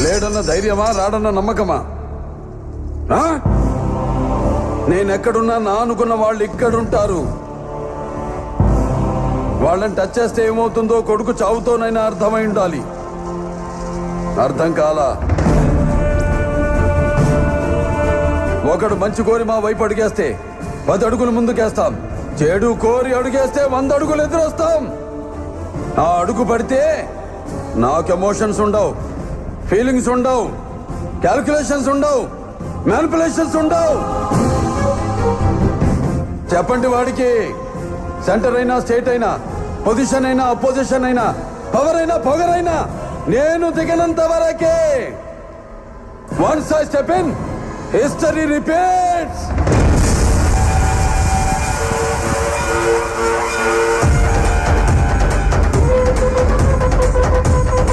లేడన్న ధైర్యమా, రాడన్న నమ్మకమా? నేనెక్కడున్నా నా అనుకున్న వాళ్ళు ఇక్కడుంటారు. వాళ్ళని టచ్ చేస్తే ఏమవుతుందో కొడుకు చావుతోనైనా అర్థమై ఉండాలి. అర్థం కాలా? ఒకడు మంచి కోరి మా వైపు అడిగేస్తే 10 అడుగులు ముందుకేస్తాం. చెడు కోరి అడుగేస్తే 100 అడుగులు ఎదురొస్తాం. ఆ అడుగు పడితే నాకు ఎమోషన్స్ ఉండవు, ఫీలింగ్స్ ఉండవు, క్యాల్కులేషన్స్ ఉండవు, మ్యానిపులేషన్స్ ఉండవు. చెప్పండి వాడికి. సెంటర్ అయినా, స్టేట్ అయినా, పొజిషన్ అయినా, అపోజిషన్ అయినా, పవర్ అయినా, పొగరైనా నేను దిగనంత వరకే. Once I step in, history repeats.